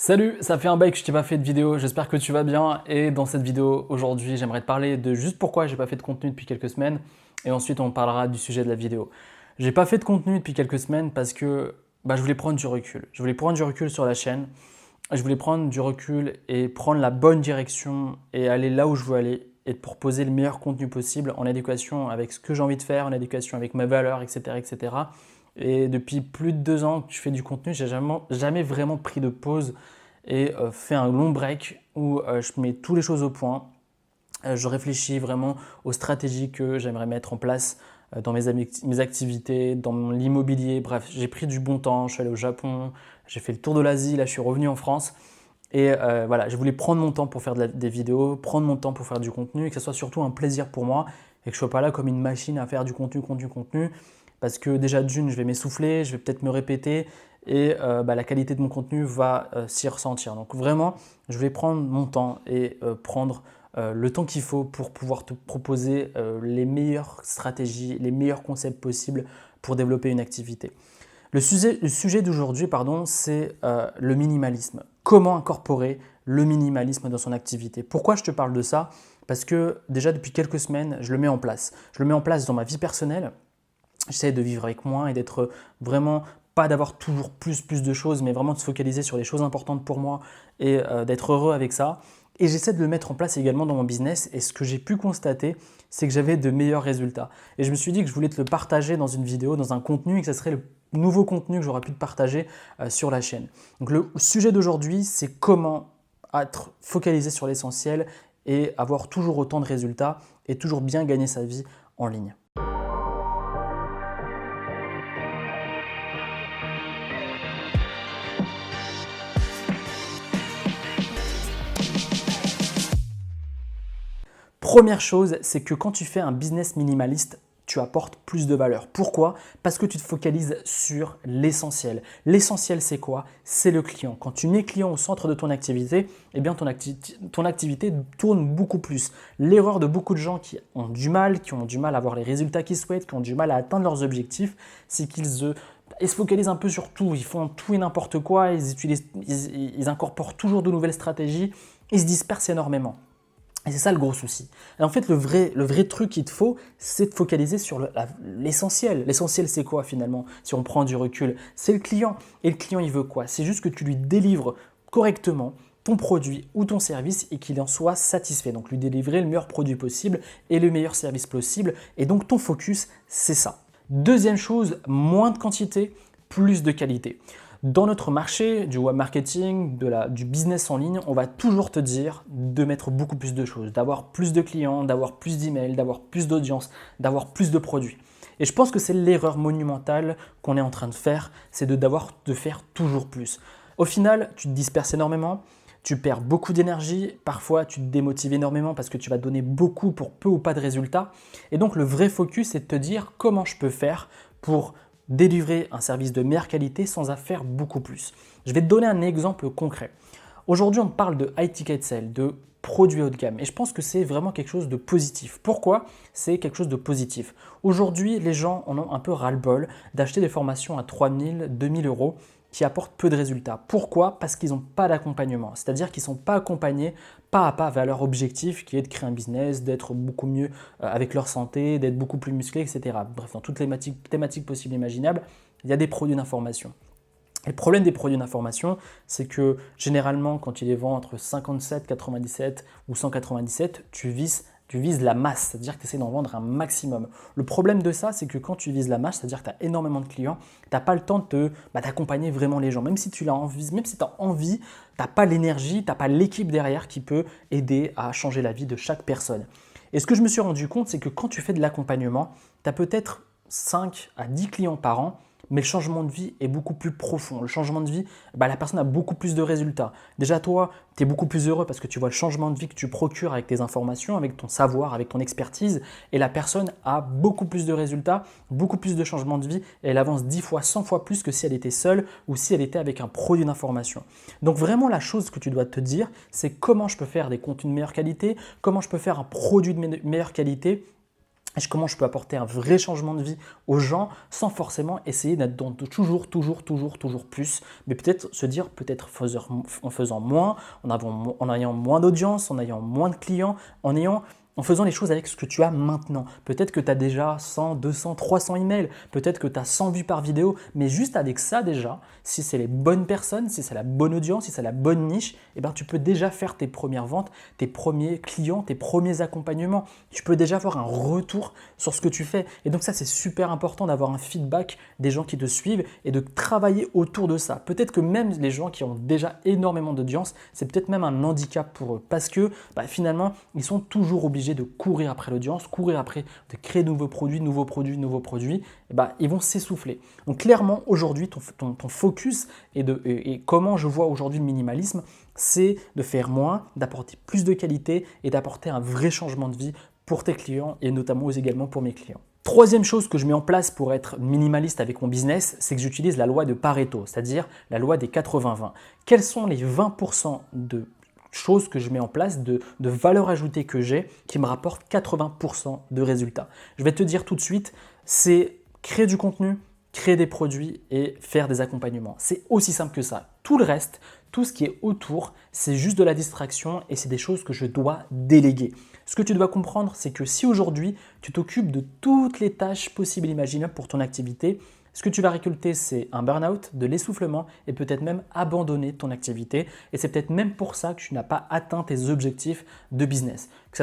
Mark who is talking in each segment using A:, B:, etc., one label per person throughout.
A: Salut, ça fait un bail que je t'ai pas fait de vidéo, j'espère que tu vas bien et dans cette vidéo aujourd'hui j'aimerais te parler de juste pourquoi j'ai pas fait de contenu depuis quelques semaines et ensuite on parlera du sujet de la vidéo. J'ai pas fait de contenu depuis quelques semaines parce que je voulais prendre du recul. Je voulais prendre du recul sur la chaîne, je voulais prendre du recul et prendre la bonne direction et aller là où je veux aller et te proposer le meilleur contenu possible en adéquation avec ce que j'ai envie de faire, en adéquation avec mes valeurs, etc. etc. Et depuis plus de 2 ans que je fais du contenu, j'ai jamais vraiment pris de pause et fait un long break où je mets toutes les choses au point. Je réfléchis vraiment aux stratégies que j'aimerais mettre en place dans mes activités, dans l'immobilier. Bref, j'ai pris du bon temps. Je suis allé au Japon, j'ai fait le tour de l'Asie, là je suis revenu en France. Et voilà, je voulais prendre mon temps pour faire des vidéos, prendre mon temps pour faire du contenu et que ce soit surtout un plaisir pour moi et que je ne sois pas là comme une machine à faire du contenu. Parce que déjà d'une, je vais m'essouffler, je vais peut-être me répéter et la qualité de mon contenu va s'y ressentir. Donc vraiment, je vais prendre mon temps et prendre le temps qu'il faut pour pouvoir te proposer les meilleures stratégies, les meilleurs concepts possibles pour développer une activité. Le sujet d'aujourd'hui, c'est le minimalisme. Comment incorporer le minimalisme dans son activité? Pourquoi je te parle de ça? Parce que déjà depuis quelques semaines, je le mets en place. Je le mets en place dans ma vie personnelle. J'essaie de vivre avec moins et d'être vraiment, pas d'avoir toujours plus de choses, mais vraiment de se focaliser sur les choses importantes pour moi et d'être heureux avec ça. Et j'essaie de le mettre en place également dans mon business. Et ce que j'ai pu constater, c'est que j'avais de meilleurs résultats. Et je me suis dit que je voulais te le partager dans une vidéo, dans un contenu, et que ce serait le nouveau contenu que j'aurais pu te partager sur la chaîne. Donc le sujet d'aujourd'hui, c'est comment être focalisé sur l'essentiel et avoir toujours autant de résultats et toujours bien gagner sa vie en ligne. Première chose, c'est que quand tu fais un business minimaliste, tu apportes plus de valeur. Pourquoi? Parce que tu te focalises sur l'essentiel. L'essentiel, c'est quoi? C'est le client. Quand tu mets client au centre de ton activité, eh bien ton activité tourne beaucoup plus. L'erreur de beaucoup de gens qui ont du mal à avoir les résultats qu'ils souhaitent, qui ont du mal à atteindre leurs objectifs, c'est qu'ils se focalisent un peu sur tout. Ils font tout et n'importe quoi, ils incorporent toujours de nouvelles stratégies, ils se dispersent énormément. Et c'est ça le gros souci. Et en fait, le vrai truc qu'il te faut, c'est de focaliser sur l'essentiel. L'essentiel, c'est quoi finalement? Si on prend du recul, c'est le client. Et le client, il veut quoi? C'est juste que tu lui délivres correctement ton produit ou ton service et qu'il en soit satisfait. Donc, lui délivrer le meilleur produit possible et le meilleur service possible. Et donc, ton focus, c'est ça. Deuxième chose, moins de quantité, plus de qualité. Dans notre marché du web marketing, du business en ligne, on va toujours te dire de mettre beaucoup plus de choses, d'avoir plus de clients, d'avoir plus d'emails, d'avoir plus d'audience, d'avoir plus de produits. Et je pense que c'est l'erreur monumentale qu'on est en train de faire, c'est de faire toujours plus. Au final, tu te disperses énormément, tu perds beaucoup d'énergie, parfois tu te démotives énormément parce que tu vas donner beaucoup pour peu ou pas de résultats. Et donc le vrai focus, c'est de te dire comment je peux faire pour délivrer un service de meilleure qualité sans en faire beaucoup plus. Je vais te donner un exemple concret. Aujourd'hui, on parle de high ticket sale, de produits haut de gamme. Et je pense que c'est vraiment quelque chose de positif. Pourquoi c'est quelque chose de positif? Aujourd'hui, les gens en ont un peu ras-le-bol d'acheter des formations à 3 000, 2 000 euros qui apportent peu de résultats. Pourquoi? Parce qu'ils n'ont pas d'accompagnement. C'est-à-dire qu'ils ne sont pas accompagnés pas à pas vers leur objectif qui est de créer un business, d'être beaucoup mieux avec leur santé, d'être beaucoup plus musclé, etc. Bref, dans toutes les thématiques possibles et imaginables, il y a des produits d'information. Et le problème des produits d'information, c'est que généralement, quand tu les vends entre 57, 97 ou 197, tu vises la masse, c'est-à-dire que tu essaies d'en vendre un maximum. Le problème de ça, c'est que quand tu vises la masse, c'est-à-dire que tu as énormément de clients, tu n'as pas le temps d'accompagner vraiment les gens. Même si tu as envie, tu n'as pas l'énergie, tu n'as pas l'équipe derrière qui peut aider à changer la vie de chaque personne. Et ce que je me suis rendu compte, c'est que quand tu fais de l'accompagnement, tu as peut-être 5 à 10 clients par an, mais le changement de vie est beaucoup plus profond. Le changement de vie, la personne a beaucoup plus de résultats. Déjà, toi, tu es beaucoup plus heureux parce que tu vois le changement de vie que tu procures avec tes informations, avec ton savoir, avec ton expertise. Et la personne a beaucoup plus de résultats, beaucoup plus de changement de vie. Et elle avance 10 fois, 100 fois plus que si elle était seule ou si elle était avec un produit d'information. Donc vraiment, la chose que tu dois te dire, c'est comment je peux faire des contenus de meilleure qualité, comment je peux faire un produit de meilleure qualité comment je peux apporter un vrai changement de vie aux gens sans forcément essayer d'être dans toujours plus, mais peut-être se dire, peut-être en faisant moins, en ayant moins d'audience, en ayant moins de clients, en faisant les choses avec ce que tu as maintenant. Peut-être que tu as déjà 100, 200, 300 emails, peut-être que tu as 100 vues par vidéo, mais juste avec ça déjà, si c'est les bonnes personnes, si c'est la bonne audience, si c'est la bonne niche, eh ben, tu peux déjà faire tes premières ventes, tes premiers clients, tes premiers accompagnements. Tu peux déjà avoir un retour sur ce que tu fais. Et donc ça, c'est super important d'avoir un feedback des gens qui te suivent et de travailler autour de ça. Peut-être que même les gens qui ont déjà énormément d'audience, c'est peut-être même un handicap pour eux parce que finalement, ils sont toujours obligés de courir après l'audience, courir après de créer de nouveaux produits, ils vont s'essouffler. Donc clairement, aujourd'hui, ton focus et comment je vois aujourd'hui le minimalisme, c'est de faire moins, d'apporter plus de qualité et d'apporter un vrai changement de vie pour tes clients et notamment également pour mes clients. Troisième chose que je mets en place pour être minimaliste avec mon business, c'est que j'utilise la loi de Pareto, c'est-à-dire la loi des 80-20. Quels sont les 20% de choses que je mets en place, de valeur ajoutée que j'ai, qui me rapportent 80% de résultats? Je vais te dire tout de suite, c'est créer du contenu, créer des produits et faire des accompagnements. C'est aussi simple que ça. Tout le reste, tout ce qui est autour, c'est juste de la distraction et c'est des choses que je dois déléguer. Ce que tu dois comprendre, c'est que si aujourd'hui, tu t'occupes de toutes les tâches possibles et imaginables pour ton activité, ce que tu vas récolter, c'est un burn-out, de l'essoufflement et peut-être même abandonner ton activité. Et c'est peut-être même pour ça que tu n'as pas atteint tes objectifs de business. Que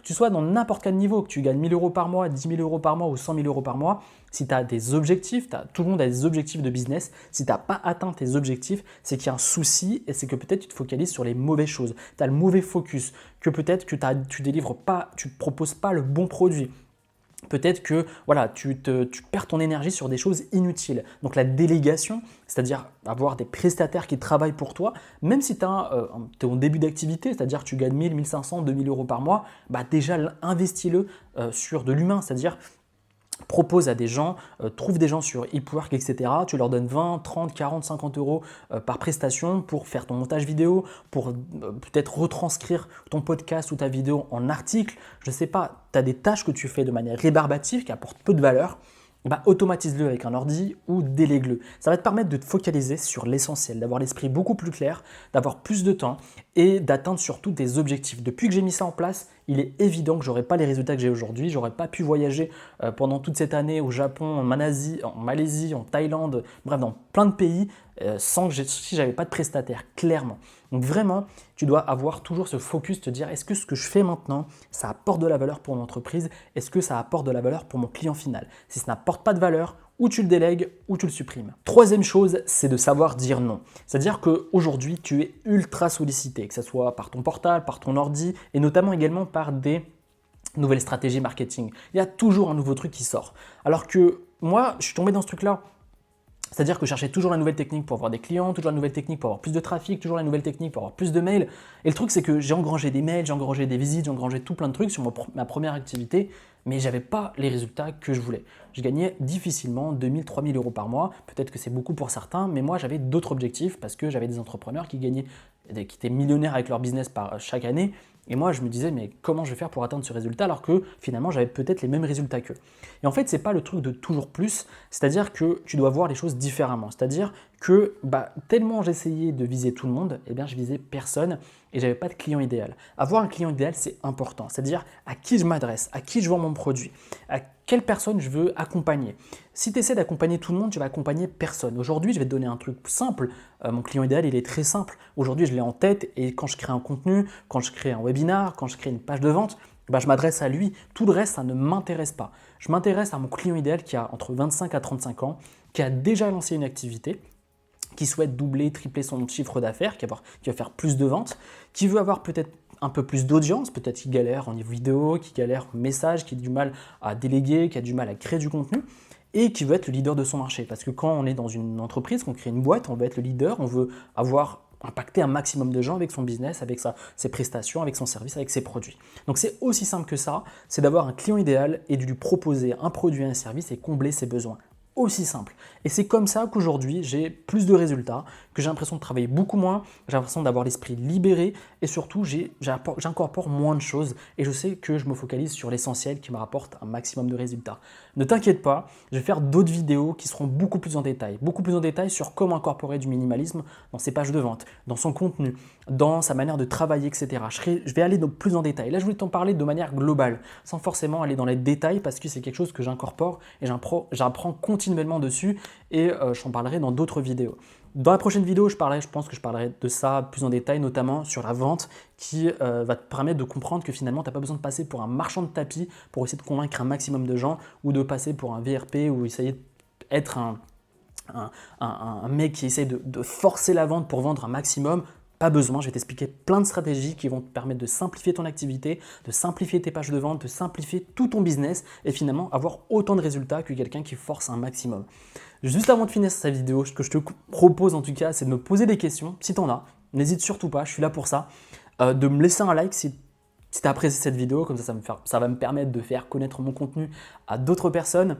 A: tu sois dans n'importe quel niveau, que tu gagnes 1 000 euros par mois, 10 000 euros par mois ou 100 000 euros par mois, si tu as des objectifs, tout le monde a des objectifs de business, si tu n'as pas atteint tes objectifs, c'est qu'il y a un souci et c'est que peut-être tu te focalises sur les mauvaises choses. Tu as le mauvais focus, que peut-être que tu délivres pas, tu ne proposes pas le bon produit. Peut-être que tu perds ton énergie sur des choses inutiles. Donc la délégation, c'est-à-dire avoir des prestataires qui travaillent pour toi, même si tu es en début d'activité, c'est-à-dire que tu gagnes 1 000, 1 500, 2 000 euros par mois, déjà investis-le sur de l'humain, c'est-à-dire propose à des gens, trouve des gens sur Upwork, etc. Tu leur donnes 20, 30, 40, 50 euros par prestation pour faire ton montage vidéo, pour peut-être retranscrire ton podcast ou ta vidéo en article. Je ne sais pas, tu as des tâches que tu fais de manière rébarbative qui apportent peu de valeur. Automatise-le avec un ordi ou délègue-le. Ça va te permettre de te focaliser sur l'essentiel, d'avoir l'esprit beaucoup plus clair, d'avoir plus de temps et d'atteindre surtout des objectifs. Depuis que j'ai mis ça en place, il est évident que je n'aurais pas les résultats que j'ai aujourd'hui. Je n'aurais pas pu voyager pendant toute cette année au Japon, en Malaisie, en Thaïlande, bref, dans plein de pays si je n'avais pas de prestataire, clairement. Donc vraiment, tu dois avoir toujours ce focus, te dire est-ce que ce que je fais maintenant, ça apporte de la valeur pour mon entreprise? Est-ce que ça apporte de la valeur pour mon client final? Si ça n'apporte pas de valeur, ou tu le délègues ou tu le supprimes. Troisième chose, c'est de savoir dire non. C'est-à-dire qu'aujourd'hui, tu es ultra sollicité, que ce soit par ton portable, par ton ordi et notamment également par des nouvelles stratégies marketing. Il y a toujours un nouveau truc qui sort. Alors que moi, je suis tombé dans ce truc-là. C'est-à-dire que je cherchais toujours la nouvelle technique pour avoir des clients, toujours la nouvelle technique pour avoir plus de trafic, toujours la nouvelle technique pour avoir plus de mails. Et le truc, c'est que j'ai engrangé des mails, j'ai engrangé des visites, j'ai engrangé tout plein de trucs sur ma première activité, mais je n'avais pas les résultats que je voulais. Je gagnais difficilement 2 000, 3 000 euros par mois. Peut-être que c'est beaucoup pour certains, mais moi, j'avais d'autres objectifs parce que j'avais des entrepreneurs qui étaient millionnaires avec leur business chaque année. Et moi, je me disais, mais comment je vais faire pour atteindre ce résultat alors que finalement, j'avais peut-être les mêmes résultats qu'eux. Et en fait, ce n'est pas le truc de toujours plus, c'est-à-dire que tu dois voir les choses différemment. C'est-à-dire que tellement j'essayais de viser tout le monde, je visais personne et je n'avais pas de client idéal. Avoir un client idéal, c'est important. C'est-à-dire à qui je m'adresse, à qui je vends mon produit, à quelle personne je veux accompagner. Si tu essaies d'accompagner tout le monde, tu vas accompagner personne. Aujourd'hui, je vais te donner un truc simple. Mon client idéal, il est très simple. Aujourd'hui, je l'ai en tête et quand je crée un contenu, quand je crée un webinar, quand je crée une page de vente, je m'adresse à lui. Tout le reste, ça ne m'intéresse pas. Je m'intéresse à mon client idéal qui a entre 25 à 35 ans, qui a déjà lancé une activité, qui souhaite doubler, tripler son chiffre d'affaires, qui va faire plus de ventes, qui veut avoir peut-être un peu plus d'audience, peut-être qui galère en niveau vidéo, qui galère en message, qui a du mal à déléguer, qui a du mal à créer du contenu et qui veut être le leader de son marché. Parce que quand on est dans une entreprise, qu'on crée une boîte, on veut être le leader, on veut impacter un maximum de gens avec son business, avec ses prestations, avec son service, avec ses produits. Donc c'est aussi simple que ça, c'est d'avoir un client idéal et de lui proposer un produit et un service et combler ses besoins. aussi simple. Et c'est comme ça qu'aujourd'hui, j'ai plus de résultats, que j'ai l'impression de travailler beaucoup moins, j'ai l'impression d'avoir l'esprit libéré et surtout, j'incorpore moins de choses et je sais que je me focalise sur l'essentiel qui me rapporte un maximum de résultats. Ne t'inquiète pas, je vais faire d'autres vidéos qui seront beaucoup plus en détail sur comment incorporer du minimalisme dans ses pages de vente, dans son contenu, dans sa manière de travailler, etc. Je vais aller plus en détail. Là, je voulais t'en parler de manière globale, sans forcément aller dans les détails parce que c'est quelque chose que j'incorpore et j'apprends continuellement dessus et j'en parlerai dans d'autres vidéos. Dans la prochaine vidéo, je pense que je parlerai de ça plus en détail, notamment sur la vente qui va te permettre de comprendre que finalement, tu n'as pas besoin de passer pour un marchand de tapis pour essayer de convaincre un maximum de gens ou de passer pour un VRP ou essayer d'être un mec qui essaie de forcer la vente pour vendre un maximum. Pas besoin, je vais t'expliquer plein de stratégies qui vont te permettre de simplifier ton activité, de simplifier tes pages de vente, de simplifier tout ton business et finalement avoir autant de résultats que quelqu'un qui force un maximum. Juste avant de finir cette vidéo, ce que je te propose en tout cas, c'est de me poser des questions. Si tu en as, n'hésite surtout pas, je suis là pour ça. De me laisser un like si tu as apprécié cette vidéo, comme ça va me permettre de faire connaître mon contenu à d'autres personnes.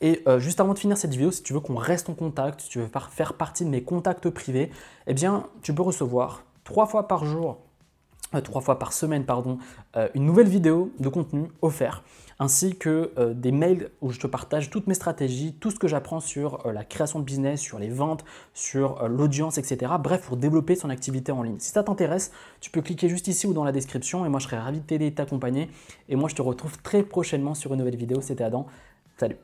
A: Et juste avant de finir cette vidéo, si tu veux qu'on reste en contact, si tu veux faire partie de mes contacts privés, eh bien, tu peux recevoir 3 fois par semaine, une nouvelle vidéo de contenu offert, ainsi que des mails où je te partage toutes mes stratégies, tout ce que j'apprends sur la création de business, sur les ventes, sur l'audience, etc. Bref, pour développer son activité en ligne. Si ça t'intéresse, tu peux cliquer juste ici ou dans la description et moi je serai ravi de t'aider et de t'accompagner. Et moi je te retrouve très prochainement sur une nouvelle vidéo. C'était Adam. Salut!